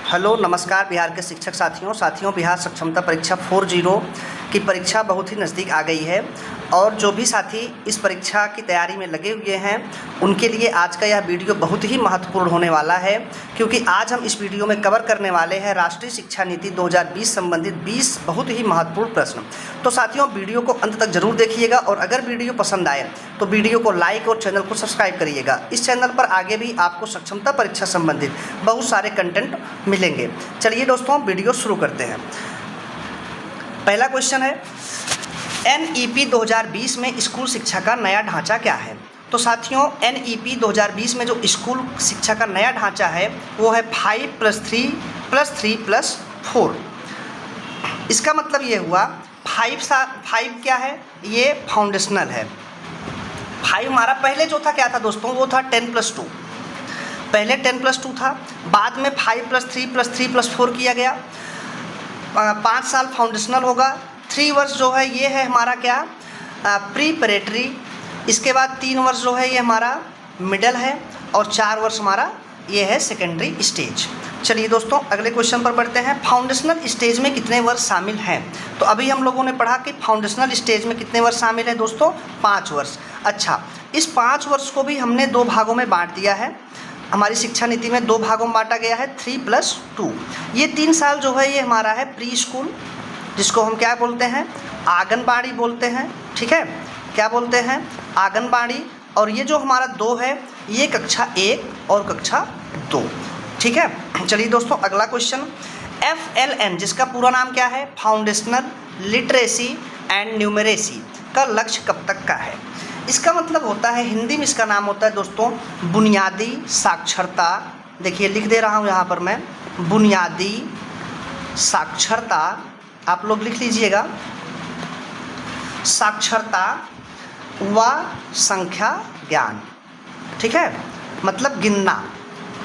Hello नमस्कार बिहार के शिक्षक साथियों बिहार सक्षमता परीक्षा 4.0 की परीक्षा बहुत ही नज़दीक आ गई है और जो भी साथी इस परीक्षा की तैयारी में लगे हुए हैं उनके लिए आज का यह वीडियो बहुत ही महत्वपूर्ण होने वाला है, क्योंकि आज हम इस वीडियो में कवर करने वाले हैं राष्ट्रीय शिक्षा नीति 2020 संबंधित 20 बहुत ही महत्वपूर्ण प्रश्न। तो साथियों वीडियो को अंत तक जरूर देखिएगा और अगर वीडियो पसंद आए तो वीडियो को लाइक और चैनल को सब्सक्राइब करिएगा। इस चैनल पर आगे भी आपको सक्षमता परीक्षा संबंधित बहुत सारे कंटेंट मिलेंगे। चलिए दोस्तों वीडियो शुरू करते हैं। पहला क्वेश्चन है, NEP 2020 में स्कूल शिक्षा का नया ढांचा क्या है? तो साथियों NEP 2020 में जो स्कूल शिक्षा का नया ढांचा है वो है 5+3+3+4। इसका मतलब ये हुआ 5 क्या है, ये फाउंडेशनल है। 5 हमारा पहले जो था क्या था दोस्तों, वो था 10+2। पहले 10+2 था, बाद में 5+3+3+4 किया गया। 5 साल फाउंडेशनल होगा। 3 वर्ष जो है ये है हमारा क्या, प्रीपरेटरी। इसके बाद 3 वर्ष जो है ये हमारा मिडल है और 4 वर्ष हमारा ये है सेकेंडरी स्टेज। चलिए दोस्तों अगले क्वेश्चन पर बढ़ते हैं। फाउंडेशनल स्टेज में कितने वर्ष शामिल हैं? तो अभी हम लोगों ने पढ़ा कि फाउंडेशनल स्टेज में कितने वर्ष शामिल हैं दोस्तों, 5 वर्ष। अच्छा, इस 5 वर्ष को भी हमने 2 भागों में बांट दिया है। हमारी शिक्षा नीति में 2 भागों में बांटा गया है, 3+2। ये 3 साल जो है ये हमारा है प्री स्कूल, जिसको हम क्या बोलते हैं, आंगनबाड़ी बोलते हैं। ठीक है, क्या बोलते हैं, आंगनबाड़ी। और ये जो हमारा 2 है ये कक्षा 1 और कक्षा 2। ठीक है, चलिए दोस्तों अगला क्वेश्चन, FLN जिसका पूरा नाम क्या है, फाउंडेशनल लिटरेसी एंड न्यूमरेसी का लक्ष्य कब तक का है? इसका मतलब होता है, हिंदी में इसका नाम होता है दोस्तों बुनियादी साक्षरता। देखिए लिख दे रहा हूँ यहाँ पर मैं, बुनियादी साक्षरता, आप लोग लिख लीजिएगा, साक्षरता व संख्या ज्ञान। ठीक है, मतलब गिनना।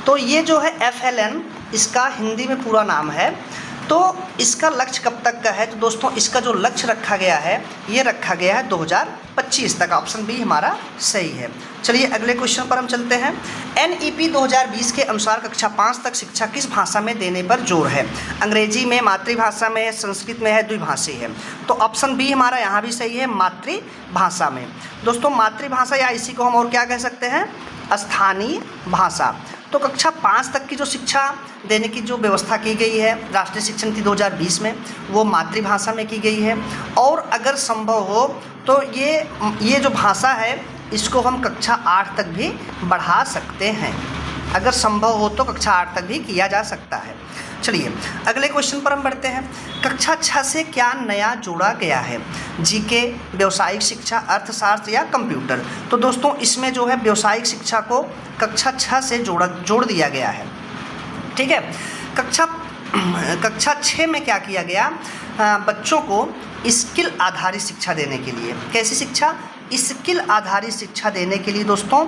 तो ये जो है FLN इसका हिंदी में पूरा नाम है। तो इसका लक्ष्य कब तक का है? तो दोस्तों इसका जो लक्ष्य रखा गया है ये रखा गया है 2025 तक। ऑप्शन बी हमारा सही है। चलिए अगले क्वेश्चन पर हम चलते हैं। NEP 2020 के अनुसार कक्षा 5 तक शिक्षा किस भाषा में देने पर जोर है? अंग्रेजी में, मातृभाषा में, संस्कृत में है, द्विभाषी है। तो ऑप्शन बी हमारा यहाँ भी सही है, मातृभाषा में। दोस्तों मातृभाषा या इसी को हम और क्या कह सकते हैं, स्थानीय भाषा। तो कक्षा 5 तक की जो शिक्षा देने की जो व्यवस्था की गई है राष्ट्रीय शिक्षा नीति 2020 में वो मातृभाषा में की गई है। और अगर संभव हो तो ये जो भाषा है इसको हम कक्षा 8 तक भी बढ़ा सकते हैं। अगर संभव हो तो कक्षा 8 तक भी किया जा सकता है। चलिए अगले क्वेश्चन पर हम बढ़ते हैं। कक्षा 6 से क्या नया जोड़ा गया है? जीके, व्यावसायिक शिक्षा, अर्थशास्त्र या कंप्यूटर? तो दोस्तों इसमें जो है व्यावसायिक शिक्षा को कक्षा 6 से जोड़ दिया गया है। ठीक है, कक्षा 6 में क्या किया गया, बच्चों को स्किल आधारित शिक्षा देने के लिए, कैसी शिक्षा, स्किल आधारित शिक्षा देने के लिए दोस्तों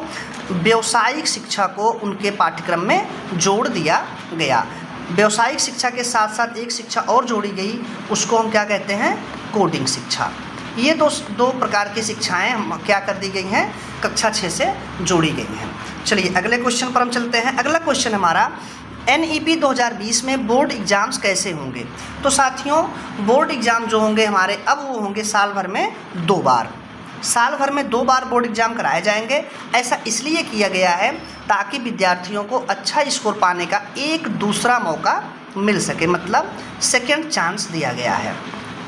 व्यावसायिक शिक्षा को उनके पाठ्यक्रम में जोड़ दिया गया। व्यावसायिक शिक्षा के साथ साथ एक शिक्षा और जोड़ी गई, उसको हम क्या कहते हैं, कोडिंग शिक्षा। ये दो प्रकार की शिक्षाएं हम क्या कर दी गई हैं, कक्षा 6 से जोड़ी गई हैं। चलिए अगले क्वेश्चन पर हम चलते हैं। अगला क्वेश्चन हमारा, NEP 2020 में बोर्ड एग्ज़ाम्स कैसे होंगे? तो साथियों बोर्ड एग्ज़ाम जो होंगे हमारे अब वो होंगे साल भर में 2 बार। साल भर में 2 बार बोर्ड एग्ज़ाम कराए जाएंगे। ऐसा इसलिए किया गया है ताकि विद्यार्थियों को अच्छा स्कोर पाने का एक दूसरा मौका मिल सके, मतलब सेकंड चांस दिया गया है।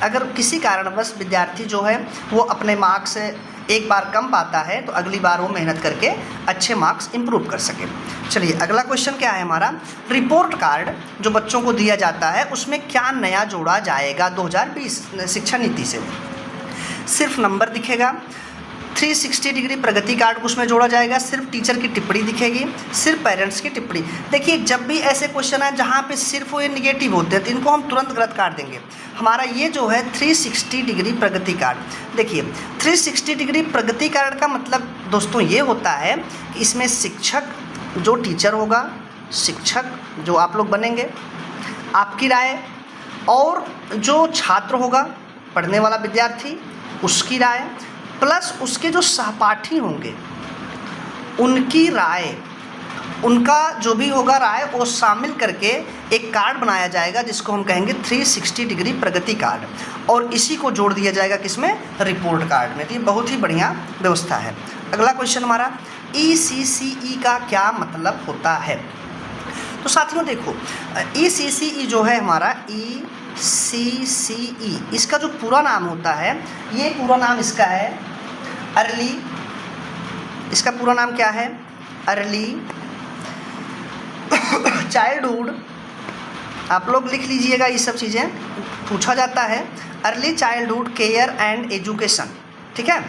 अगर किसी कारणवश विद्यार्थी जो है वो अपने मार्क्स एक बार कम पाता है तो अगली बार वो मेहनत करके अच्छे मार्क्स इंप्रूव कर सके। चलिए अगला क्वेश्चन क्या है हमारा, रिपोर्ट कार्ड जो बच्चों को दिया जाता है उसमें क्या नया जोड़ा जाएगा 2020 शिक्षा नीति से? सिर्फ नंबर दिखेगा, 360 डिग्री प्रगति कार्ड उसमें जोड़ा जाएगा, सिर्फ टीचर की टिप्पणी दिखेगी, सिर्फ पेरेंट्स की टिप्पणी। देखिए जब भी ऐसे क्वेश्चन है जहाँ पे सिर्फ वो ये निगेटिव होते हैं तो इनको हम तुरंत गलत काट देंगे। हमारा ये जो है 360 डिग्री प्रगति कार्ड, देखिए 360 डिग्री प्रगति कार्ड का मतलब दोस्तों ये होता है कि इसमें शिक्षक जो टीचर होगा, शिक्षक जो आप लोग बनेंगे, आपकी राय, और जो छात्र होगा पढ़ने वाला विद्यार्थी उसकी राय, प्लस उसके जो सहपाठी होंगे उनकी राय, उनका जो भी होगा राय वो शामिल करके एक कार्ड बनाया जाएगा जिसको हम कहेंगे 360 डिग्री प्रगति कार्ड, और इसी को जोड़ दिया जाएगा किसमें, रिपोर्ट कार्ड में। तो ये बहुत ही बढ़िया व्यवस्था है। अगला क्वेश्चन हमारा ECCE का क्या मतलब होता है। तो साथियों देखो, ECCE जो है हमारा ECCE, इसका जो पूरा नाम होता है, ये पूरा नाम इसका है अर्ली, इसका पूरा नाम क्या है, अर्ली चाइल्डहुड। आप लोग लिख लीजिएगा, ये सब चीज़ें पूछा जाता है। Early childhood care and education, ठीक है,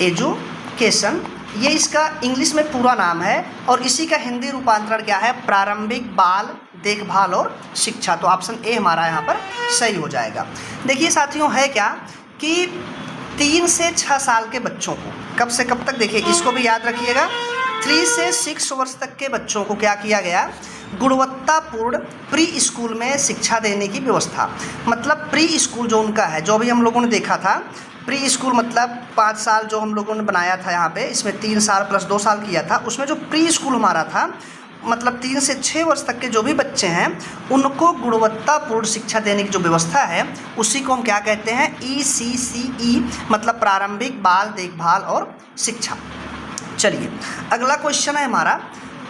एजुकेशन, ये इसका इंग्लिश में पूरा नाम है, और इसी का हिंदी रूपांतरण क्या है, प्रारंभिक बाल देखभाल और शिक्षा। तो ऑप्शन ए हमारा यहाँ पर सही हो जाएगा। देखिए साथियों, है क्या कि 3 से 6 साल के बच्चों को कब से कब तक, देखिए इसको भी याद रखिएगा, 3 से 6 वर्ष तक के बच्चों को क्या किया गया, गुणवत्तापूर्ण प्री स्कूल में शिक्षा देने की व्यवस्था। मतलब प्री स्कूल जो उनका है, जो भी हम लोगों ने देखा था, प्री स्कूल मतलब 5 साल जो हम लोगों ने बनाया था यहाँ पे, इसमें 3 साल प्लस 2 साल किया था, उसमें जो प्री स्कूल हमारा था, मतलब 3 से 6 वर्ष तक के जो भी बच्चे हैं उनको गुणवत्तापूर्ण शिक्षा देने की जो व्यवस्था है, उसी को हम क्या कहते हैं, ECCE, मतलब प्रारंभिक बाल देखभाल और शिक्षा। चलिए अगला क्वेश्चन है हमारा,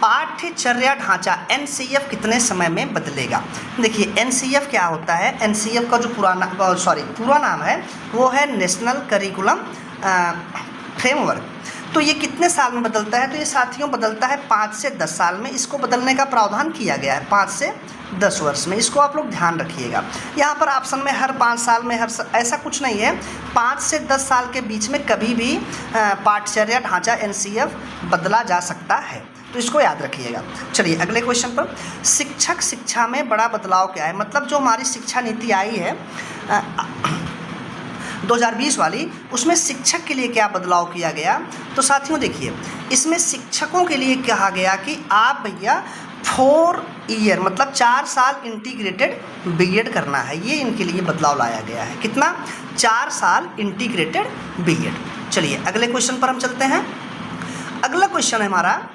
पाठ्यचर्या ढांचा NCF कितने समय में बदलेगा। देखिए NCF क्या होता है, NCF का जो पूरा नाम है वो है नेशनल करिकुलम फ्रेमवर्क। तो ये कितने साल में बदलता है, तो ये साथियों बदलता है 5 से 10 साल में। इसको बदलने का प्रावधान किया गया है 5 से 10 वर्ष में, इसको आप लोग ध्यान रखिएगा। यहाँ पर ऑप्शन में हर 5 साल में ऐसा कुछ नहीं है, 5 से 10 साल के बीच में कभी भी पाठ्यचर्या ढांचा NCF बदला जा सकता है, तो इसको याद रखिएगा। चलिए अगले क्वेश्चन पर, शिक्षक शिक्षा में बड़ा बदलाव क्या है। मतलब जो हमारी शिक्षा नीति आई है 2020 वाली, उसमें शिक्षक के लिए क्या बदलाव किया गया। तो साथियों देखिए, इसमें शिक्षकों के लिए कहा गया कि आप भैया 4 ईयर मतलब 4 साल इंटीग्रेटेड बीएड करना है, ये इनके लिए बदलाव लाया गया है। कितना, 4 साल इंटीग्रेटेड बीएड। चलिए अगले क्वेश्चन पर हम चलते हैं। अगला क्वेश्चन है हमारा,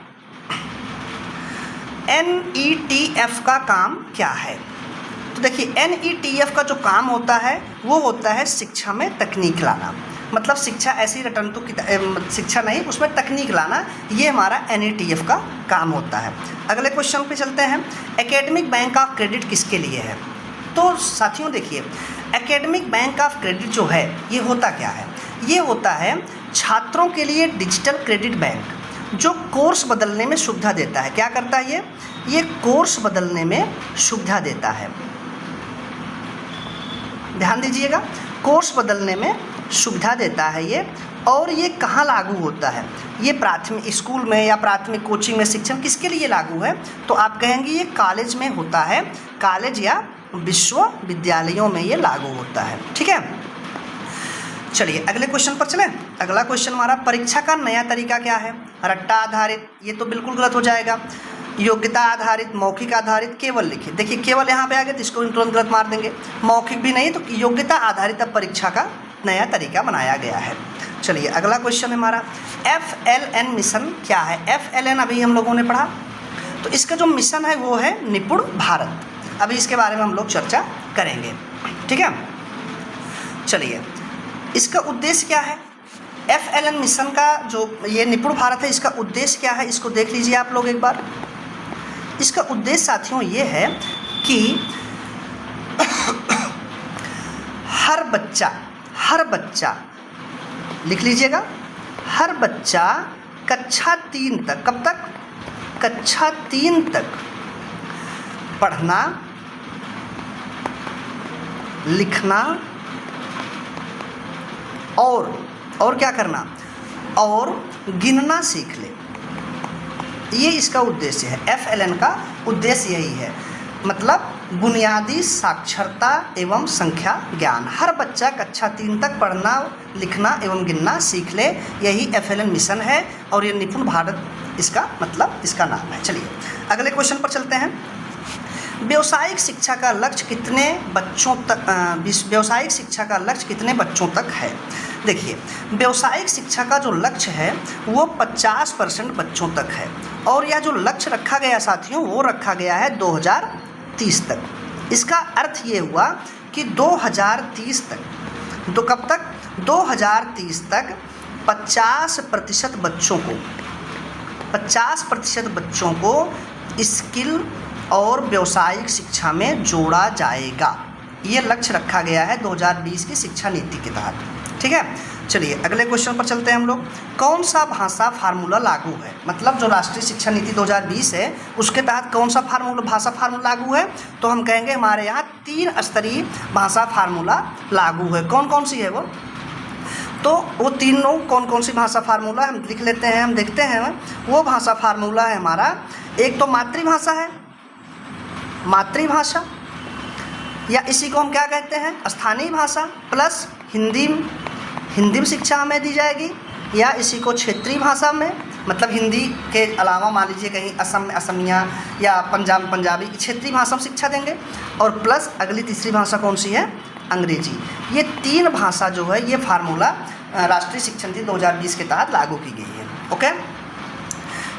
NETF का काम क्या है। तो देखिए NETF का जो काम होता है वो होता है शिक्षा में तकनीक लाना। मतलब शिक्षा ऐसी रटन तो शिक्षा नहीं, उसमें तकनीक लाना, ये हमारा NETF का काम होता है। अगले क्वेश्चन पे चलते हैं, एकेडमिक बैंक ऑफ क्रेडिट किसके लिए है। तो साथियों देखिए, एकेडमिक बैंक ऑफ क्रेडिट जो है ये होता क्या है, ये होता है छात्रों के लिए डिजिटल क्रेडिट बैंक, जो कोर्स बदलने में सुविधा देता है। क्या करता है ये कोर्स बदलने में सुविधा देता है। ध्यान दीजिएगा, कोर्स बदलने में सुविधा देता है ये। और ये कहाँ लागू होता है, ये प्राथमिक स्कूल में या प्राथमिक कोचिंग में शिक्षण किसके लिए लागू है, तो आप कहेंगे ये कॉलेज में होता है, कॉलेज या विश्वविद्यालयों में ये लागू होता है। ठीक है, चलिए अगले क्वेश्चन पर चलें। अगला क्वेश्चन हमारा, परीक्षा का नया तरीका क्या है। रट्टा आधारित, ये तो बिल्कुल गलत हो जाएगा। योग्यता आधारित, मौखिक आधारित, केवल लिखित। देखिए केवल यहाँ पे आ गया तो इसको तुरंत गलत मार देंगे। मौखिक भी नहीं, तो योग्यता आधारित अब परीक्षा का नया तरीका बनाया गया है। चलिए अगला क्वेश्चन है हमारा, FLN मिशन क्या है। FLN अभी हम लोगों ने पढ़ा, तो इसका जो मिशन है वो है निपुण भारत। अभी इसके बारे में हम लोग चर्चा करेंगे। ठीक है, चलिए इसका उद्देश्य क्या है। FLN मिशन का जो ये निपुण भारत है, इसका उद्देश्य क्या है, इसको देख लीजिए आप लोग एक बार। इसका उद्देश्य साथियों ये है कि हर बच्चा लिख लीजिएगा, हर बच्चा कक्षा 3 तक, कब तक, कक्षा 3 तक पढ़ना, लिखना और क्या करना, और गिनना सीख ले। ये इसका उद्देश्य है। FLN का उद्देश्य यही है, मतलब बुनियादी साक्षरता एवं संख्या ज्ञान। हर बच्चा कक्षा 3 तक पढ़ना, लिखना एवं गिनना सीख ले, यही FLN मिशन है। और ये निपुण भारत इसका मतलब इसका नाम है। चलिए अगले क्वेश्चन पर चलते हैं। व्यावसायिक शिक्षा का लक्ष्य कितने बच्चों तक, व्यावसायिक शिक्षा का लक्ष्य कितने बच्चों तक है। देखिए, व्यावसायिक शिक्षा का जो लक्ष्य है वो 50% बच्चों तक है, और यह जो लक्ष्य रखा गया साथियों वो रखा गया है 2030 तक। इसका अर्थ ये हुआ कि 2030 तक, तो कब तक, 2030 तक 50% बच्चों को स्किल और व्यावसायिक शिक्षा में जोड़ा जाएगा। ये लक्ष्य रखा गया है 2020 की शिक्षा नीति के तहत। ठीक है, चलिए अगले क्वेश्चन पर चलते हैं हम लोग। कौन सा भाषा फार्मूला लागू है? मतलब जो राष्ट्रीय शिक्षा नीति 2020 है उसके तहत कौन सा भाषा फार्मूला लागू है? तो हम कहेंगे हमारे यहाँ 3 स्तरीय भाषा फार्मूला लागू है। कौन कौन सी है वो? तो वो तीनों कौन कौन सी भाषा फार्मूला हम लिख लेते हैं, हम देखते हैं। वो भाषा फार्मूला है हमारा, एक तो मातृभाषा है, मातृभाषा, या इसी को हम क्या कहते हैं, स्थानीय भाषा, प्लस हिंदी में शिक्षा हमें दी जाएगी, या इसी को क्षेत्रीय भाषा में, मतलब हिंदी के अलावा मान लीजिए कहीं असम में असमिया या पंजाबी क्षेत्रीय भाषा में शिक्षा देंगे, और प्लस अगली तीसरी भाषा कौन सी है, अंग्रेजी। ये 3 भाषा जो है ये फार्मूला राष्ट्रीय शिक्षा नीति 2020 के तहत लागू की गई है। ओके,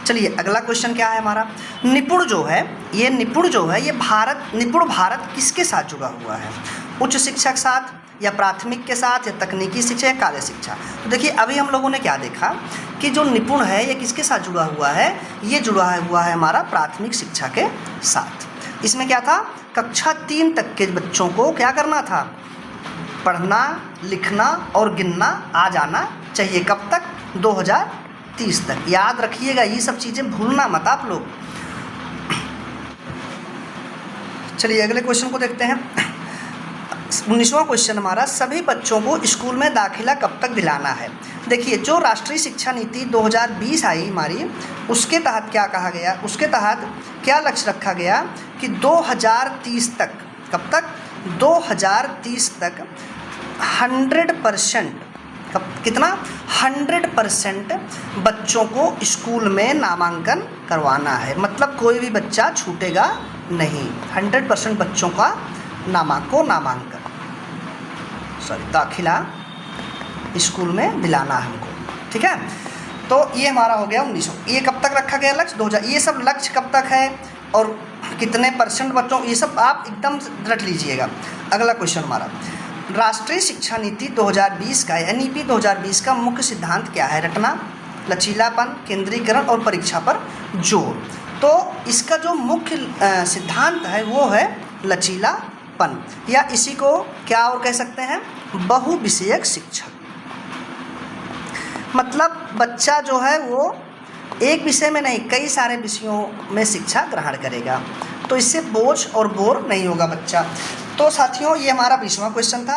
चलिए अगला क्वेश्चन क्या है हमारा। निपुण जो है ये निपुण भारत किसके साथ जुड़ा हुआ है? उच्च शिक्षा के साथ, या प्राथमिक के साथ, या तकनीकी शिक्षा, या कार्य शिक्षा? तो देखिए अभी हम लोगों ने क्या देखा कि जो निपुण है ये किसके साथ जुड़ा हुआ है, ये जुड़ा हुआ है हमारा प्राथमिक शिक्षा के साथ। इसमें क्या था, कक्षा 3 तक के बच्चों को क्या करना था, पढ़ना, लिखना और गिनना आ जाना चाहिए। कब तक, 2030 तक। याद रखिएगा, ये सब चीज़ें भूलना मत आप लोग। चलिए अगले क्वेश्चन को देखते हैं। 19वां क्वेश्चन हमारा, सभी बच्चों को स्कूल में दाखिला कब तक दिलाना है? देखिए जो राष्ट्रीय शिक्षा नीति 2020 आई हमारी, उसके तहत क्या कहा गया, उसके तहत क्या लक्ष्य रखा गया कि 2030 तक, कब तक, 2030 तक 100%, कितना, 100% बच्चों को स्कूल में नामांकन करवाना है। मतलब कोई भी बच्चा छूटेगा नहीं, 100% बच्चों का नामांकन दाखिला स्कूल में दिलाना है हमको। ठीक है, तो ये हमारा हो गया 1900। ये कब तक रखा गया लक्ष्य, 2000। ये सब लक्ष्य कब तक है और कितने % बच्चों, ये सब आप एकदम रट लीजिएगा। अगला क्वेश्चन हमारा, राष्ट्रीय शिक्षा नीति 2020 का, NEP 2020 का मुख्य सिद्धांत क्या है? रटना, लचीलापन, केंद्रीकरण और परीक्षा पर जोर। तो इसका जो मुख्य सिद्धांत है वो है लचीलापन, या इसी को क्या और कह सकते हैं, बहुविषयक शिक्षा। मतलब बच्चा जो है वो एक विषय में नहीं, कई सारे विषयों में शिक्षा ग्रहण करेगा, तो इससे बोझ और बोर नहीं होगा बच्चा। तो साथियों ये हमारा 20वां क्वेश्चन था।